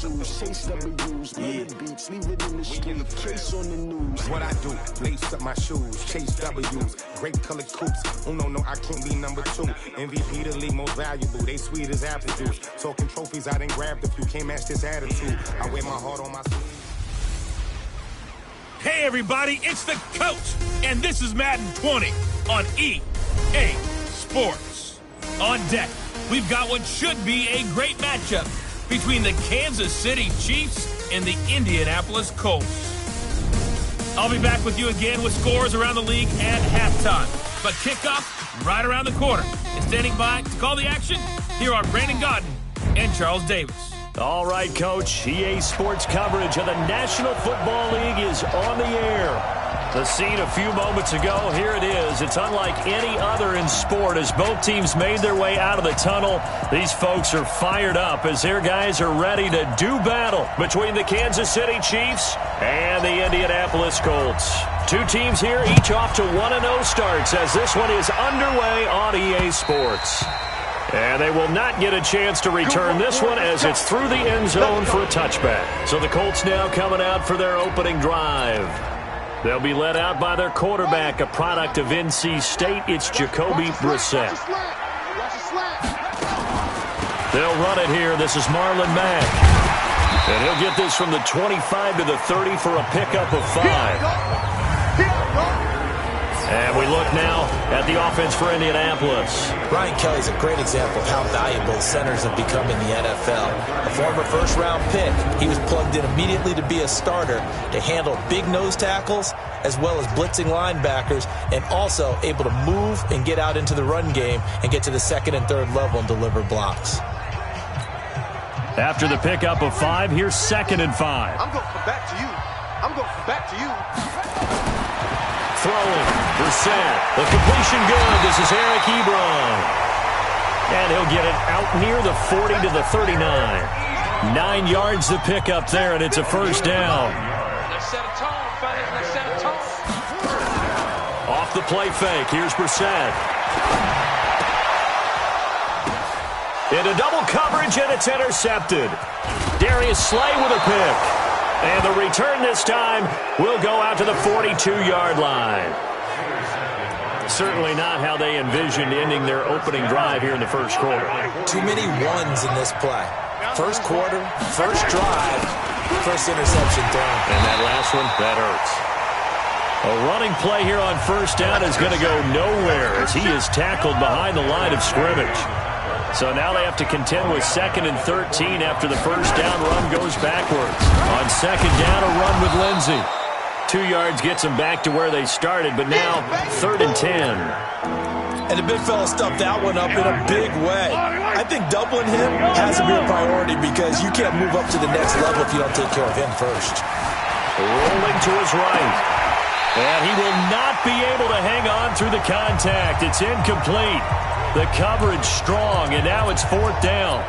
shoes, chase W's, murder beats, leave it in the street, case on the news. What I do, lace up my shoes, chase W's, great colored coops. Oh no, I can't be number 2. MVP the league most valuable, they sweet as apple juice. Talking trophies, I done grabbed a few, can't match this attitude. I wear my heart on my sleeve. Hey everybody, it's the coach, and this is Madden 20 on EA Sports. On deck, we've got what should be a great matchup between the Kansas City Chiefs and the Indianapolis Colts. I'll be back with you again with scores around the league at halftime. But kickoff right around the corner. And standing by to call the action, here are Brandon Godden and Charles Davis. All right, Coach. EA Sports coverage of the National Football League is on the air. The scene a few moments ago, here it is. It's unlike any other in sport as both teams made their way out of the tunnel. These folks are fired up as their guys are ready to do battle between the Kansas City Chiefs and the Indianapolis Colts. Two teams here, each off to 1-0 starts as this one is underway on EA Sports. And they will not get a chance to return this one as it's through the end zone for a touchback. So the Colts now coming out for their opening drive. They'll be led out by their quarterback, a product of NC State. It's Jacoby Brissett. They'll run it here. This is Marlon Mack. And he'll get this from the 25 to the 30 for a pickup of 5. And we look now at the offense for Indianapolis. Brian Kelly's a great example of how valuable centers have become in the NFL. A former first-round pick, he was plugged in immediately to be a starter to handle big nose tackles as well as blitzing linebackers, and also able to move and get out into the run game and get to the second and third level and deliver blocks. After the pickup of 5, here's 2nd and 5. I'm going from back to you. I'm going from back to you. Throwing, Brissett. The completion good. This is Eric Ebron. And he'll get it out near the 40 to the 39. 9 yards to pick up there, and it's a first down. Let's set a tone, fellas. Let's set a tone. Off the play fake. Here's Brissett. Into double coverage, and it's intercepted. Darius Slay with a pick. And the return this time will go out to the 42-yard line. Certainly not how they envisioned ending their opening drive here in the first quarter. Too many ones in this play. First quarter, first drive, first interception thrown. And that last one, that hurts. A running play here on first down is going to go nowhere as he is tackled behind the line of scrimmage. So now they have to contend with 2nd and 13 after the first down run goes backwards. On 2nd down, a run with Lindsey. 2 yards gets them back to where they started, but now 3rd and 10. And the big fella stuffed that one up in a big way. I think doubling him has to be a priority because you can't move up to the next level if you don't take care of him first. Rolling to his right. And he will not be able to hang on through the contact. It's incomplete. The coverage strong, and now it's 4th down.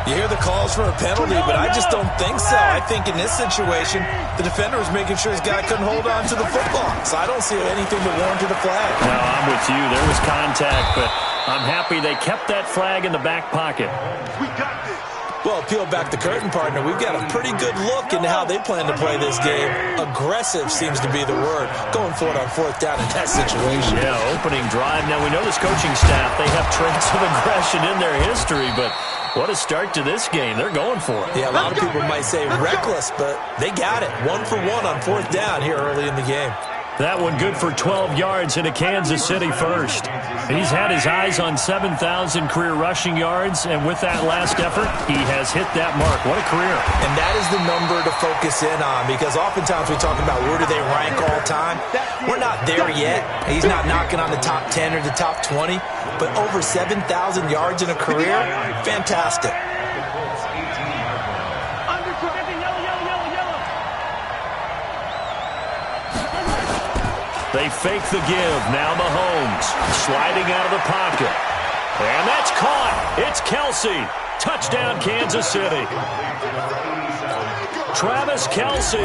You hear the calls for a penalty, but I just don't think so. I think in this situation, the defender was making sure his guy couldn't hold on to the football. So I don't see anything that warranted a flag. No, I'm with you. There was contact, but I'm happy they kept that flag in the back pocket. We got this. Well, peel back the curtain, partner. We've got a pretty good look into how they plan to play this game. Aggressive seems to be the word. Going for it on 4th down in that situation. Yeah, opening drive. Now, we know this coaching staff, they have traits of aggression in their history, but what a start to this game. They're going for it. Yeah, a lot of people might say reckless, but they got it. 1 for 1 on 4th down here early in the game. That one good for 12 yards into Kansas City first. He's had his eyes on 7,000 career rushing yards, and with that last effort, he has hit that mark. What a career. And that is the number to focus in on because oftentimes we talk about where do they rank all time. We're not there yet. He's not knocking on the top 10 or the top 20, but over 7,000 yards in a career, fantastic. They fake the give. Now Mahomes sliding out of the pocket. And that's caught. It's Kelce. Touchdown, Kansas City. Travis Kelce,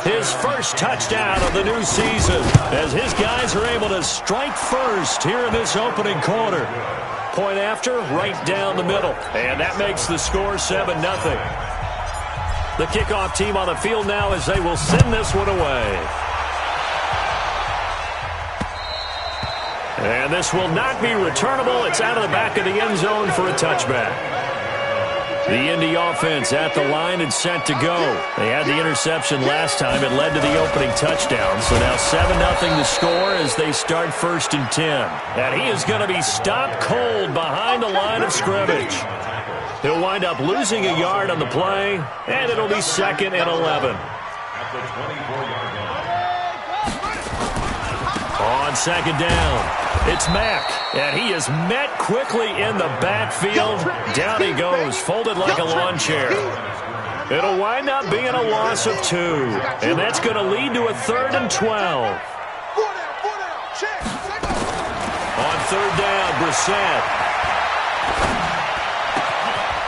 his first touchdown of the new season as his guys are able to strike first here in this opening quarter. Point after, right down the middle. And that makes the score 7-0. The kickoff team on the field now as they will send this one away. And this will not be returnable. It's out of the back of the end zone for a touchback. The Indy offense at the line and set to go. They had the interception last time. It led to the opening touchdown. So now 7-0 the score as they start 1st and 10. And he is going to be stopped cold behind the line of scrimmage. He'll wind up losing a yard on the play, and it'll be 2nd and 11. On 2nd down, it's Mack, and he is met quickly in the backfield. Down he goes, folded like a lawn chair. It'll wind up being a loss of 2, and that's going to lead to a 3rd and 12. On 3rd down, Brissett.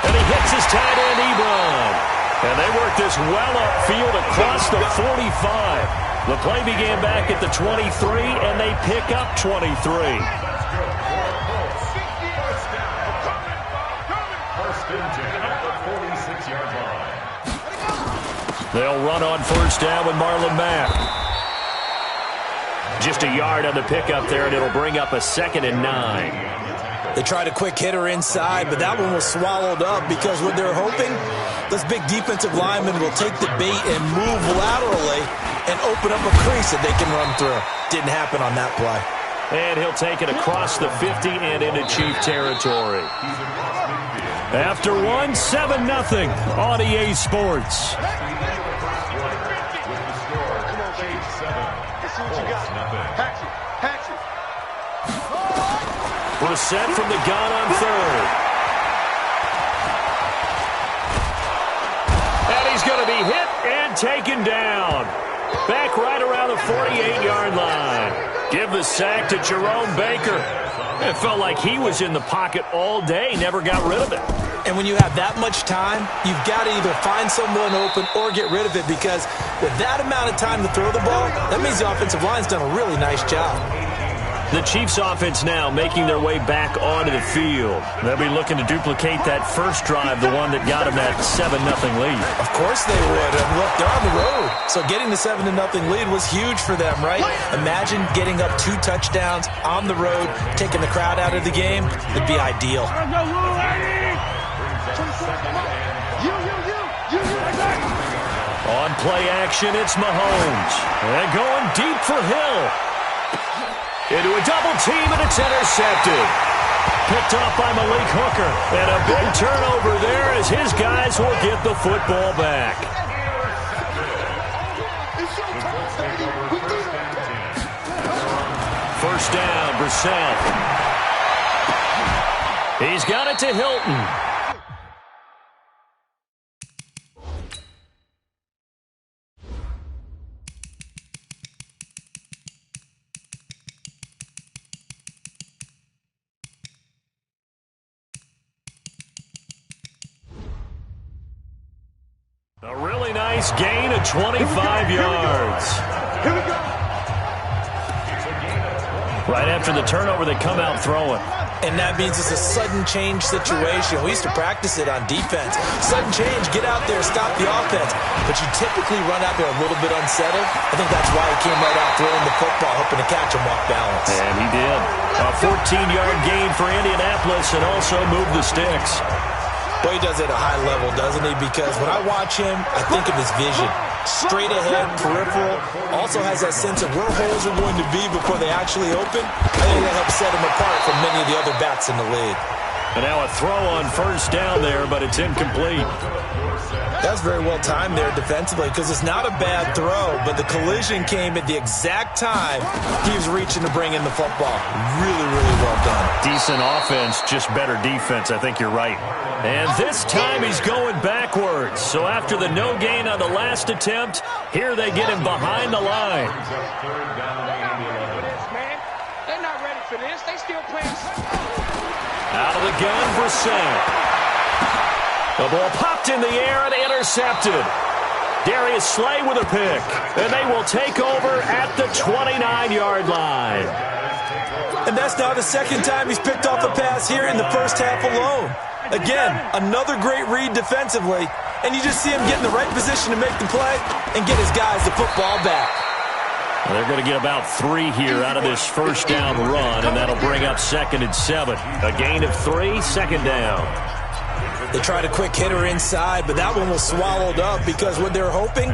And he hits his tight end, Ebron. And they work this well upfield across the 45. The play began back at the 23, and they pick up 23. They'll run on 1st down with Marlon Mack. Just a yard on the pickup there, and it'll bring up a 2nd and 9. They tried a quick hitter inside, but that one was swallowed up because what they're hoping, those big defensive linemen will take the bait and move laterally and open up a crease that they can run through. Didn't happen on that play. And he'll take it across the 50 and into Chief territory. After 1, 7-0 on EA Sports. Brissett from the gun on 3rd. And he's going to be hit and taken down. Back right around the 48-yard line. Give the sack to Jerome Baker. It felt like he was in the pocket all day, never got rid of it. And when you have that much time, you've got to either find someone open or get rid of it, because with that amount of time to throw the ball, that means the offensive line's done a really nice job. The Chiefs offense now making their way back onto the field. They'll be looking to duplicate that first drive, the one that got them that 7-0 lead. Of course they would. And look, they're on the road. So getting the 7-0 lead was huge for them, right? Imagine getting up 2 touchdowns on the road, taking the crowd out of the game. It'd be ideal. On play action, it's Mahomes. And going deep for Hill. Into a double team, and it's intercepted. Picked off by Malik Hooker. And a big turnover there as his guys will get the football back. First down, Brissett. He's got it to Hilton. A really nice gain of 25 yards. Here we go. Right after the turnover, they come out throwing. And that means it's a sudden change situation. We used to practice it on defense. Sudden change, get out there, stop the offense. But you typically run out there a little bit unsettled. I think that's why he came right out throwing the football, hoping to catch him off balance. And he did. A 14-yard gain for Indianapolis and also moved the sticks. Well, he does it at a high level, doesn't he? Because when I watch him, I think of his vision. Straight ahead, peripheral. Also has that sense of where holes are going to be before they actually open. I think that helps set him apart from many of the other backs in the league. And now a throw on first down there, but it's incomplete. That's very well timed there defensively, because it's not a bad throw, but the collision came at the exact time he was reaching to bring in the football. Really, really well done. Decent offense, just better defense. I think you're right. And this time he's going backwards. So after the no gain on the last attempt, here they get him behind the line. They're not ready for this. They still playing. Out of the gun, Brissett. The ball popped in the air and intercepted. Darius Slay with a pick. And they will take over at the 29-yard line. And that's now the second time he's picked off a pass here in the first half alone. Again, another great read defensively. and you just see him get in the right position to make the play and get his guys the football back. They're going to get about 3 here out of this first down run, and that'll bring up 2nd and 7. A gain of 3, 2nd down. They tried a quick hitter inside, but that one was swallowed up because what they're hoping,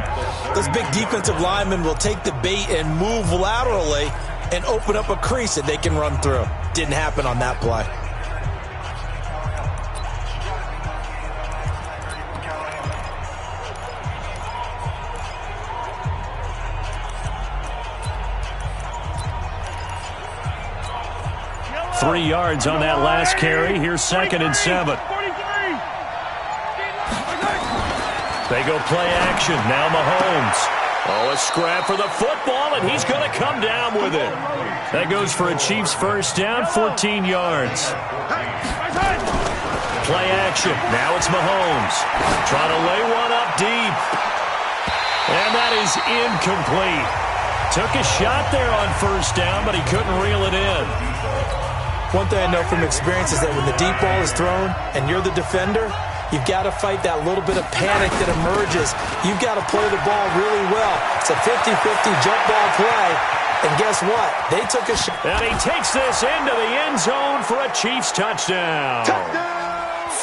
those big defensive linemen will take the bait and move laterally and open up a crease that they can run through. Didn't happen on that play. Three yards on that last carry. Here's 2nd and 7. They go play action. Now Mahomes. Oh, a scrap for the football, and he's going to come down with it. That goes for a Chiefs first down, 14 yards. Play action. Now it's Mahomes. Trying to lay one up deep. And that is incomplete. Took a shot there on first down, but he couldn't reel it in. One thing I know from experience is that when the deep ball is thrown and you're the defender, you've got to fight that little bit of panic that emerges. You've got to play the ball really well. It's a 50-50 jump ball play. And guess what? They took a shot. And he takes this into the end zone for a Chiefs touchdown.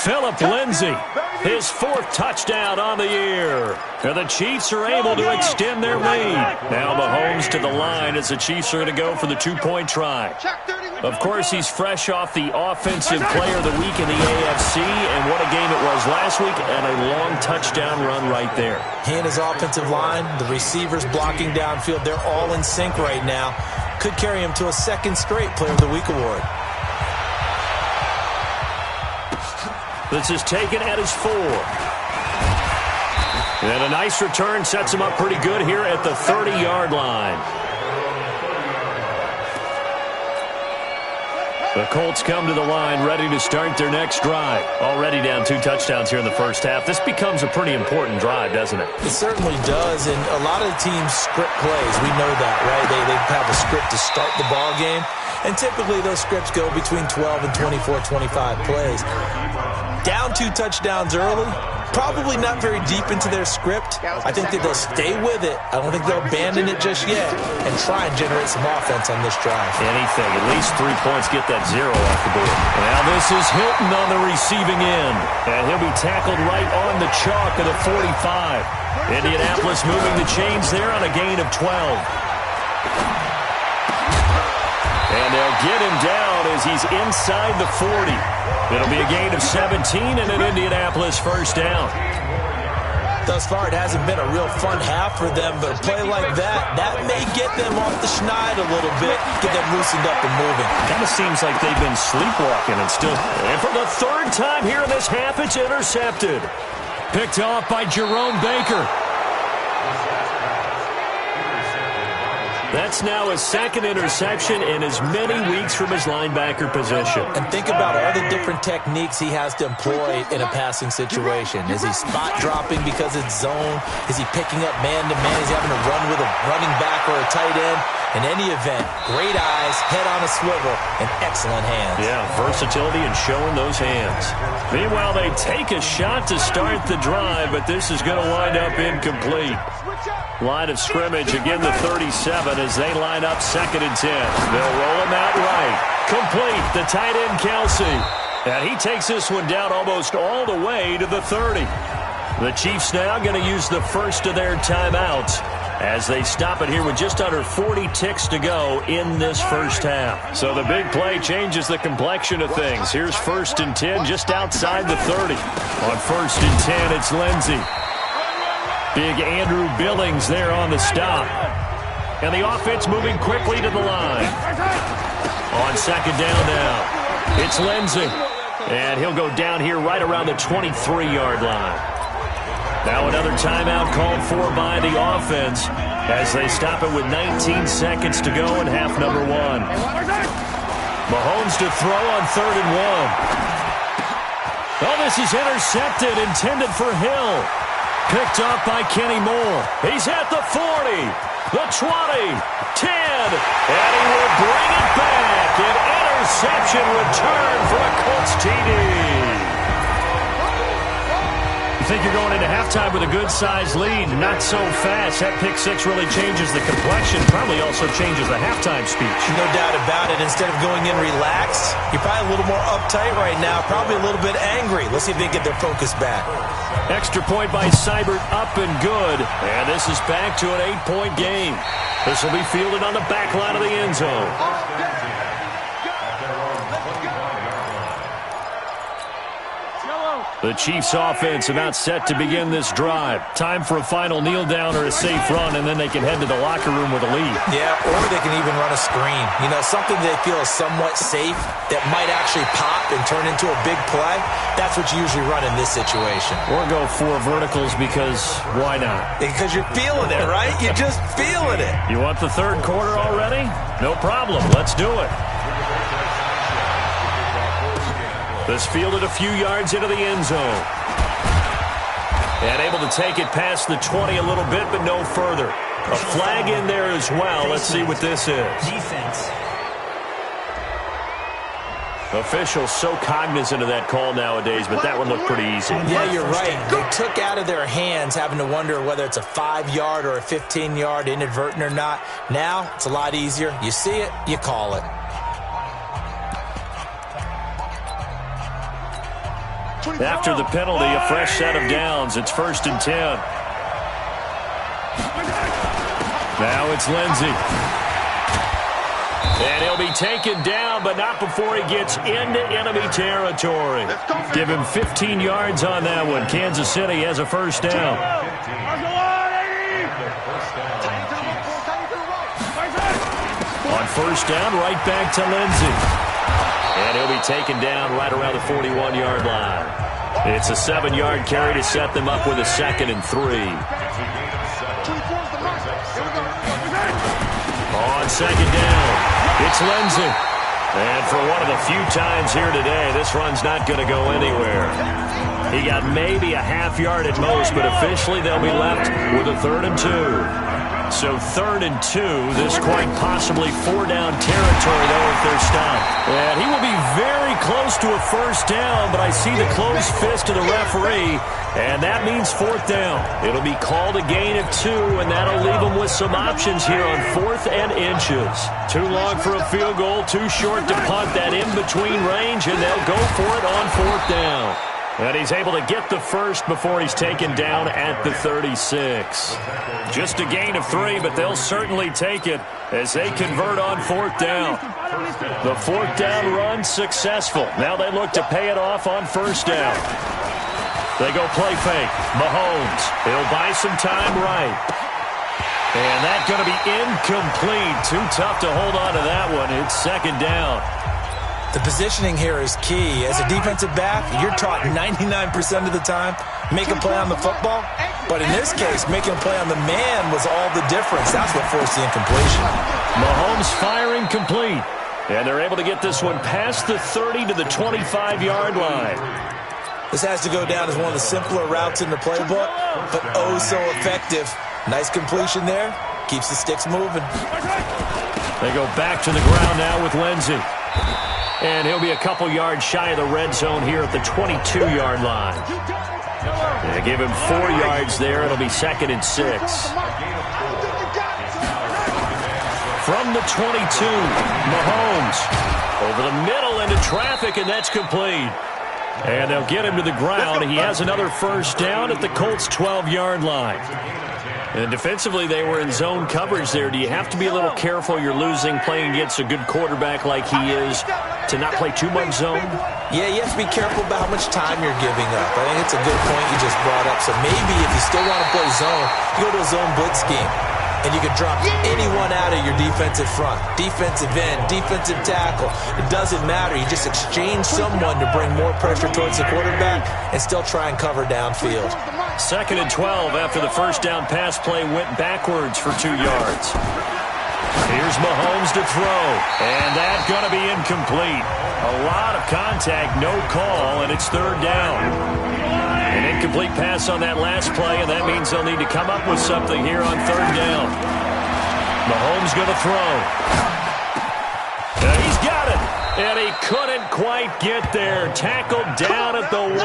Phillip Lindsay, his 4th touchdown on the year. And the Chiefs are able to extend their lead. Now Mahomes to the line as the Chiefs are going to go for the 2-point try. Of course, he's fresh off the Offensive Player of the Week in the AFC, and what a game it was last week, and a long touchdown run right there. He and his offensive line, the receivers blocking downfield, they're all in sync right now. Could carry him to a 2nd straight Player of the Week award. This is taken at his 4. And a nice return sets him up pretty good here at the 30-yard line. The Colts come to the line ready to start their next drive. Already down 2 touchdowns here in the first half. This becomes a pretty important drive, doesn't it? It certainly does, and a lot of the teams script plays. We know that, right? They have a script to start the ball game, and typically those scripts go between 12 and 24, 25 plays. Down 2 touchdowns early, probably not very deep into their script. I think that they'll stay with it. I don't think they'll abandon it just yet and try and generate some offense on this drive. Anything. At least 3 points, get that 0 off the board. Now this is Hilton on the receiving end. And he'll be tackled right on the chalk of the 45. Indianapolis moving the chains there on a gain of 12. And they'll get him down as he's inside the 40. It'll be a gain of 17 and an Indianapolis first down. Thus far, it hasn't been a real fun half for them, but a play like that may get them off the schneid a little bit, get them loosened up and moving. Kind of seems like they've been sleepwalking and still. And for the 3rd time here in this half, it's intercepted. Picked off by Jerome Baker. That's now his 2nd interception in as many weeks from his linebacker position. And think about all the different techniques he has to employ in a passing situation. Is he spot dropping because it's zone? Is he picking up man-to-man? Is he having to run with a running back or a tight end? In any event, great eyes, head on a swivel, and excellent hands. Yeah, versatility and showing those hands. Meanwhile, they take a shot to start the drive, but this is going to wind up incomplete. Line of scrimmage, again the 37 as they line up 2nd and 10. They'll roll him out right. Complete, the tight end Kelsey. And he takes this one down almost all the way to the 30. The Chiefs now going to use the first of their timeouts as they stop it here with just under 40 ticks to go in this first half. So the big play changes the complexion of things. Here's 1st and 10 just outside the 30. On 1st and 10, it's Lindsey. Big Andrew Billings there on the stop. And the offense moving quickly to the line. On 2nd down now, it's Lindsey. And he'll go down here right around the 23-yard line. Now another timeout called for by the offense as they stop it with 19 seconds to go in half number 1. Mahomes to throw on 3rd and 1. Oh, this is intercepted, intended for Hill. Picked up by Kenny Moore. He's at the 40, the 20, 10, and he will bring it back. An interception return for a Colts TD. think you're going into halftime with a good-sized lead. Not so fast. That pick six really changes the complexion. Probably also changes the halftime speech. No doubt about it. Instead of going in relaxed, you're probably a little more uptight right now. Probably a little bit angry. Let's see if they can get their focus back. Extra point by Seibert, up and good. And this is back to an 8-point game. This will be fielded on the back line of the end zone. The Chiefs offense about set to begin this drive. Time for a final kneel down or a safe run, and then they can head to the locker room with a lead. Yeah, or they can even run a screen. You know, something they feel is somewhat safe that might actually pop and turn into a big play. That's what you usually run in this situation. Or go 4 verticals because why not? Because you're feeling it, right? You're just feeling it. You want the third quarter already? No problem. Let's do it. This fielded a few yards into the end zone. And able to take it past the 20 a little bit, but no further. A flag in there as well. Let's see what this is. Defense. Officials so cognizant of that call nowadays, but that one looked pretty easy. Yeah, you're right. They took out of their hands having to wonder whether it's a 5-yard or a 15-yard, inadvertent or not. Now, it's a lot easier. You see it, you call it. After the penalty, a fresh set of downs. It's 1st and 10. Now it's Lindsey. And he'll be taken down, but not before he gets into enemy territory. Give him 15 yards on that one. Kansas City has a first down. On first down, right back to Lindsey. And he'll be taken down right around the 41-yard line. It's a 7-yard carry to set them up with a 2nd and 3. On second down, it's Lindsey. And for one of the few times here today, this run's not going to go anywhere. He got maybe a half yard at most, but officially they'll be left with a 3rd and 2. So 3rd and 2, this quite possibly 4-down territory, though, if they're stopped. And he will be very close to a first down, but I see the closed fist of the referee, and that means 4th down. It'll be called a gain of 2, and that'll leave them with some options here on 4th and inches. Too long for a field goal, too short to punt that in-between range, and they'll go for it on 4th down. And he's able to get the first before he's taken down at the 36. Just a gain of 3, but they'll certainly take it as they convert on 4th down. The 4th down run successful. Now they look to pay it off on 1st down. They go play fake. Mahomes. He'll buy some time right. And that's going to be incomplete. Too tough to hold on to that one. It's 2nd down. The positioning here is key. As a defensive back, you're taught 99% of the time, make a play on the football. But in this case, making a play on the man was all the difference. That's what forced the incompletion. Mahomes firing complete. And they're able to get this one past the 30 to the 25-yard line. This has to go down as one of the simpler routes in the playbook, but oh so effective. Nice completion there. Keeps the sticks moving. They go back to the ground now with Lindsey. And he'll be a couple yards shy of the red zone here at the 22-yard line. They give him 4 yards there. It'll be 2nd and 6. From the 22, Mahomes over the middle into traffic, and that's complete. And they'll get him to the ground. He has another first down at the Colts' 12-yard line. And defensively, they were in zone coverage there. Do you have to be a little careful? You're losing playing against a good quarterback like he is to not play too much zone? Yeah, you have to be careful about how much time you're giving up. I think it's a good point you just brought up. So maybe if you still want to play zone, you go to a zone blitz scheme. And you can drop anyone out of your defensive front. Defensive end, defensive tackle. It doesn't matter. You just exchange someone to bring more pressure towards the quarterback and still try and cover downfield. 2nd and 12 after the first down pass play went backwards for 2 yards. Here's Mahomes to throw. And that's going to be incomplete. A lot of contact, no call, and it's 3rd down. An incomplete pass on that last play, and that means they'll need to come up with something here on 3rd down. Mahomes going to throw. And he's got it. And he couldn't quite get there. Tackled down at the 1.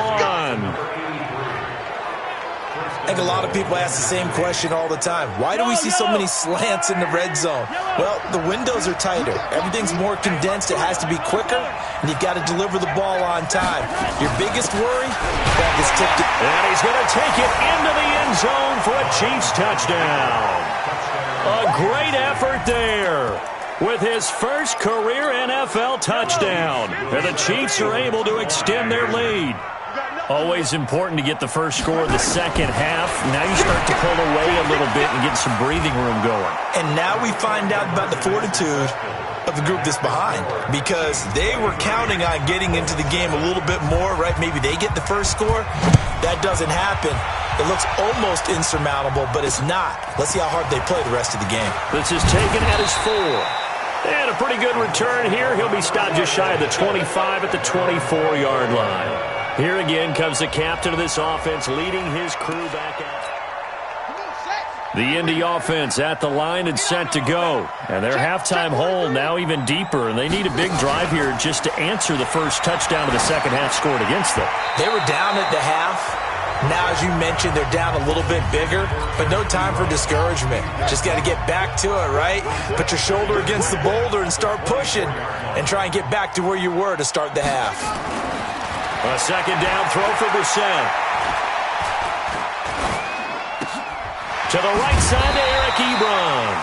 I think a lot of people ask the same question all the time. Why do we see so many slants in the red zone? Well, the windows are tighter. Everything's more condensed. It has to be quicker, and you've got to deliver the ball on time. Your biggest worry? That is tipped. And he's going to take it into the end zone for a Chiefs touchdown. A great effort there with his first career NFL touchdown. And the Chiefs are able to extend their lead. Always important to get the first score of the second half. Now you start to pull away a little bit and get some breathing room going. And now we find out about the fortitude of the group that's behind, because they were counting on getting into the game a little bit more, right? Maybe they get the first score. That doesn't happen. It looks almost insurmountable, but it's not. Let's see how hard they play the rest of the game. This is taken at his 4. And a pretty good return here. He'll be stopped just shy of the 25 at the 24-yard line. Here again comes the captain of this offense, leading his crew back out. The Indy offense at the line and set to go. And their halftime hole now even deeper, and they need a big drive here just to answer the first touchdown of the second half scored against them. They were down at the half. Now, as you mentioned, they're down a little bit bigger, but no time for discouragement. Just got to get back to it, right? Put your shoulder against the boulder and start pushing, and try and get back to where you were to start the half. A second down throw for Brissett. To the right side to Eric Ebron.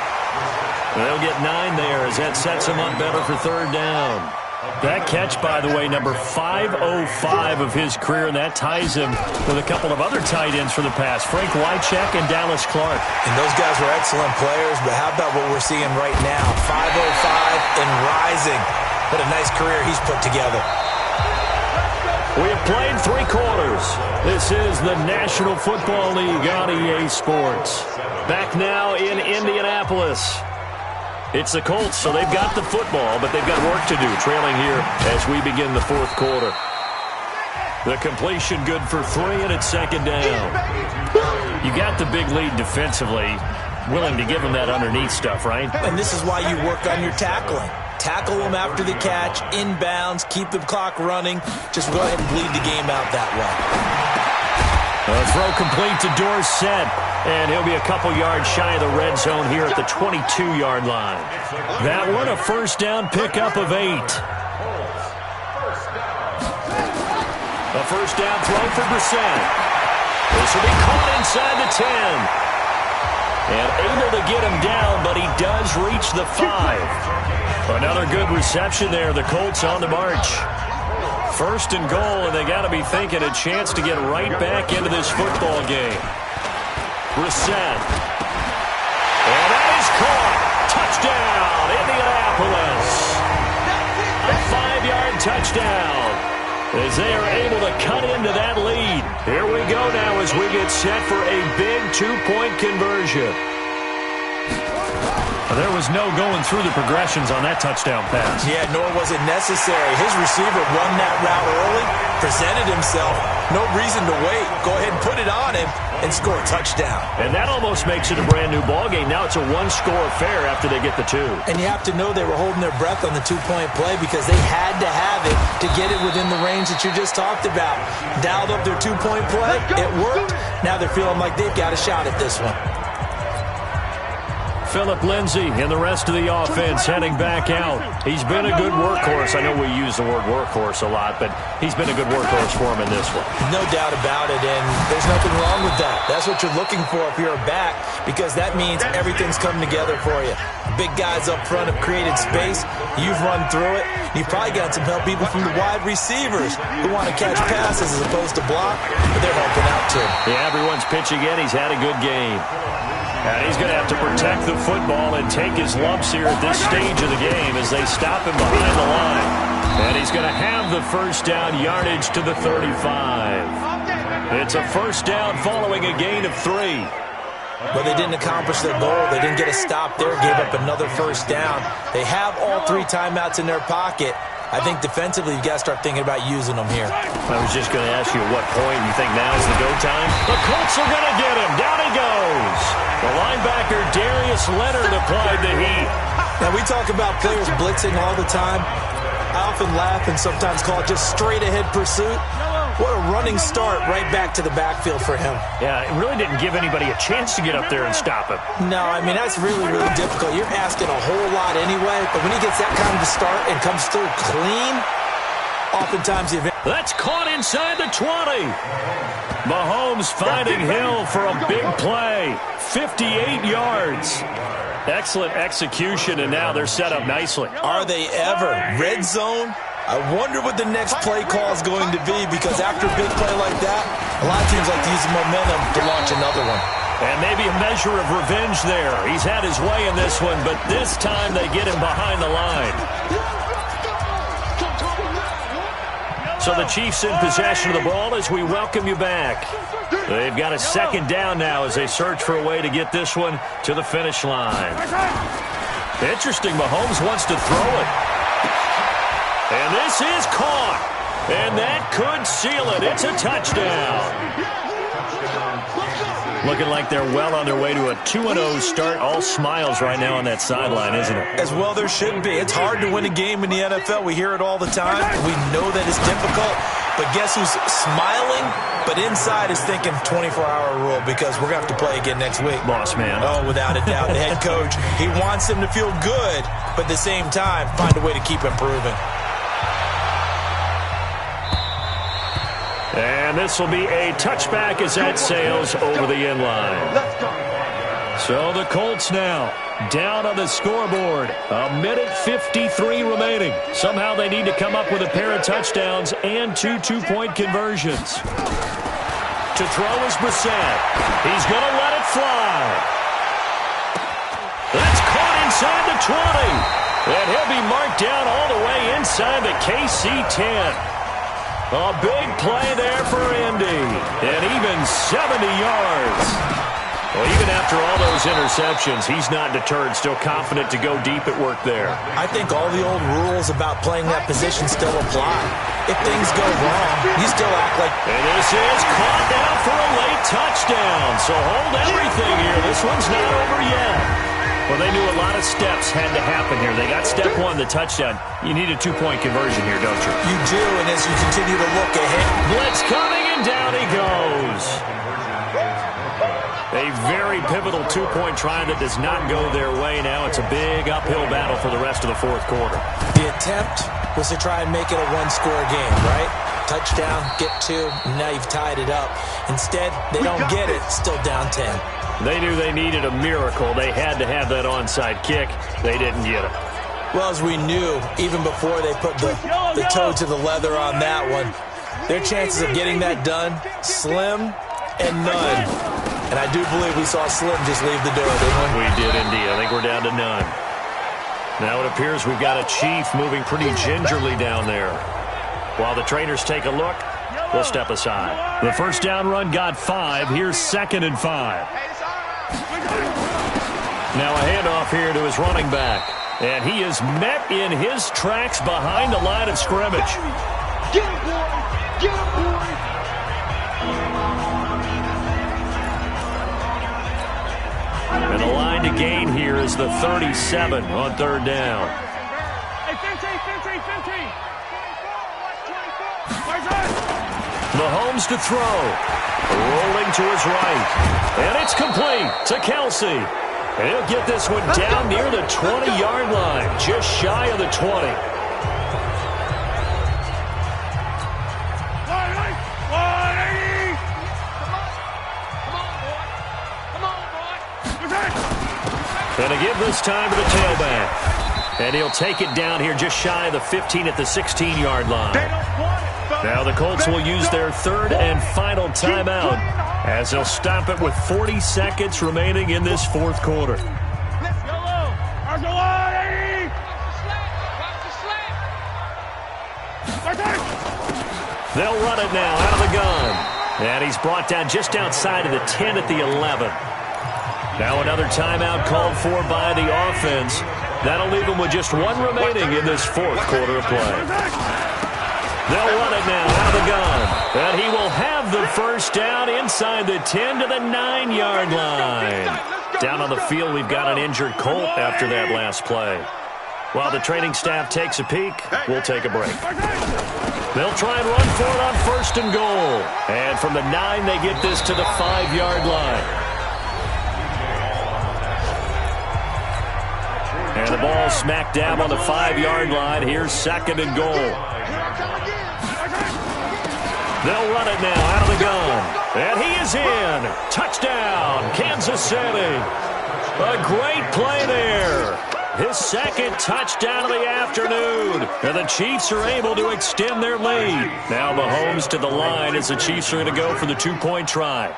They'll get 9 there as that sets him up better for third down. That catch, by the way, number 505 of his career, and that ties him with a couple of other tight ends for the pass, Frank Wycheck and Dallas Clark. And those guys were excellent players, but how about what we're seeing right now? 505 and rising. What a nice career he's put together. We have played 3 quarters. This is the National Football League on EA Sports. Back now in Indianapolis. It's the Colts, so they've got the football, but they've got work to do, trailing here as we begin the fourth quarter. The completion good for 3, and it's second down. You got the big lead defensively, willing to give them that underneath stuff, right? And this is why you work on your tackling. Tackle them after the catch, inbounds, keep the clock running. Just go ahead and bleed the game out that way. A throw complete to Dorsett, and he'll be a couple yards shy of the red zone here at the 22-yard line. That one a first down pickup of 8. A first down throw for Brissett. This will be caught inside the 10. And able to get him down, but he does reach the 5. Another good reception there. The Colts on the march. First and goal, and they got to be thinking a chance to get right back into this football game. Brissett. And that is caught. Touchdown, Indianapolis. A 5-yard touchdown as they are able to cut into that lead. Here we go now as we get set for a big 2-point conversion. There was no going through the progressions on that touchdown pass. Yeah, nor was it necessary. His receiver run that route early, presented himself. No reason to wait. Go ahead and put it on him and score a touchdown. And that almost makes it a brand-new ballgame. Now it's a 1-score affair after they get the 2. And you have to know they were holding their breath on the 2-point play because they had to have it to get it within the range that you just talked about. Dialed up their 2-point play. It worked. Now they're feeling like they've got a shot at this one. Phillip Lindsay and the rest of the offense heading back out. He's been a good workhorse. I know we use the word workhorse a lot, but he's been a good workhorse for him in this one. No doubt about it, and there's nothing wrong with that. That's what you're looking for if you're a back, because that means everything's coming together for you. Big guys up front have created space. You've run through it. You've probably got some help even from the wide receivers who want to catch passes as opposed to block, but they're helping out too. Yeah, everyone's pitching in. He's had a good game. And he's going to have to protect the football and take his lumps here at this stage of the game as they stop him behind the line. And he's going to have the first down yardage to the 35. It's a first down following a gain of 3. But they didn't accomplish their goal. They didn't get a stop there, gave up another first down. They have all 3 timeouts in their pocket. I think defensively you've got to start thinking about using them here. I was just going to ask you at what point you think now is the go time. The Colts are going to get him. Down he goes. The linebacker Darius Leonard applied the heat. Now we talk about players blitzing all the time. I often laugh and sometimes call it just straight ahead pursuit. What a running start right back to the backfield for him. Yeah, it really didn't give anybody a chance to get up there and stop him. No, I mean, that's really, really difficult. You're asking a whole lot anyway, but when he gets that kind of a start and comes through clean, oftentimes the event... That's caught inside the 20. Mahomes finding Hill for a big play. 58 yards. Excellent execution, and now they're set up nicely. Are they ever? Red zone? I wonder what the next play call is going to be, because after a big play like that, a lot of teams like to use the momentum to launch another one. And maybe a measure of revenge there. He's had his way in this one, but this time they get him behind the line. So the Chiefs in possession of the ball as we welcome you back. They've got a second down now as they search for a way to get this one to the finish line. Interesting, Mahomes wants to throw it. And this is caught. And that could seal it. It's a touchdown. Looking like they're well on their way to a 2-0 start. All smiles right now on that sideline, isn't it? As well there should be. It's hard to win a game in the NFL. We hear it all the time. We know that it's difficult. But guess who's smiling? But inside is thinking 24-hour rule, because we're going to have to play again next week. Boss man. Oh, without a doubt. The head coach, he wants them to feel good, but at the same time, find a way to keep improving. And this will be a touchback as that sails over the end line. So the Colts now down on the scoreboard. 1:53 remaining. Somehow they need to come up with a pair of touchdowns and 2 two-point conversions. To throw is Brissett. He's going to let it fly. That's caught inside the 20. And he'll be marked down all the way inside the KC 10. A big play there for Indy, and even 70 yards. Well, even after all those interceptions, he's not deterred, still confident to go deep at work there. I think all the old rules about playing that position still apply. If things go wrong, you still act like... And this is caught now for a late touchdown, so hold everything here. This one's not over yet. Well, they knew a lot of steps had to happen here. They got step one, the touchdown. You need a two-point conversion here, don't you? You do, and as you continue to look ahead... Blitz coming, and down he goes. A very pivotal two-point try that does not go their way. Now it's a big uphill battle for the rest of the fourth quarter. The attempt was to try and make it a one-score game, right? Touchdown, get 2, and now you've tied it up. Instead, they don't get it, still down 10. They knew they needed a miracle. They had to have that onside kick. They didn't get it. Well, as we knew, even before they put the toe to the leather on that one, their chances of getting that done, slim and none. And I do believe we saw Slim just leave the door, didn't we? We did indeed. I think we're down to none. Now it appears we've got a Chief moving pretty gingerly down there. While the trainers take a look, we'll step aside. The first down run got 5. Here's 2nd and 5. Now a handoff here to his running back. And he is met in his tracks behind the line of scrimmage. Get him, boy! Get him, boy! And the line to gain here is the 37 on 3rd down. Hey, 15! Mahomes to throw. Rolling to his right. And it's complete to Kelsey. And he'll get this one down near the 20-yard line, just shy of the 20. And to give this time to the tailback. And he'll take it down here just shy of the 15 at the 16-yard line. Now the Colts will use their 3rd and final timeout as they'll stop it with 40 seconds remaining in this 4th quarter. They'll run it now out of the gun. And he's brought down just outside of the 10 at the 11. Now another timeout called for by the offense. That'll leave them with just 1 remaining in this 4th quarter of play. They'll run it now out of the gun. And he will have the first down inside the 10 to the 9-yard line. Down on the field, we've got an injured Colt after that last play. While the training staff takes a peek, we'll take a break. They'll try and run for it on 1st and goal. And from the 9, they get this to the 5-yard line. And the ball smack dab on the 5-yard line. Here's 2nd and goal. They'll run it now out of the gun. And he is in. Touchdown, Kansas City. A great play there. His 2nd touchdown of the afternoon. And the Chiefs are able to extend their lead. Now Mahomes to the line as the Chiefs are going to go for the 2-point try.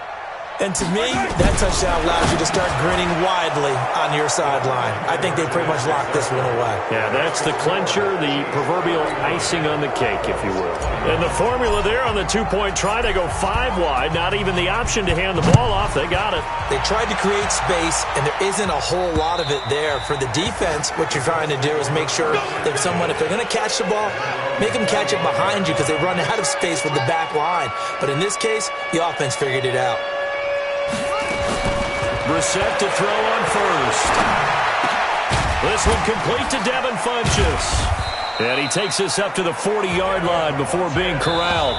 And to me, that touchdown allows you to start grinning widely on your sideline. I think they pretty much locked this one away. Yeah, that's the clincher, the proverbial icing on the cake, if you will. And the formula there on the 2-point try, they go 5 wide, not even the option to hand the ball off. They got it. They tried to create space, and there isn't a whole lot of it there. For the defense, what you're trying to do is make sure that someone, if they're going to catch the ball, make them catch it behind you because they run out of space with the back line. But in this case, the offense figured it out. Brissett to throw on 1st. This one complete to Devin Funchess. And he takes this up to the 40-yard line before being corralled.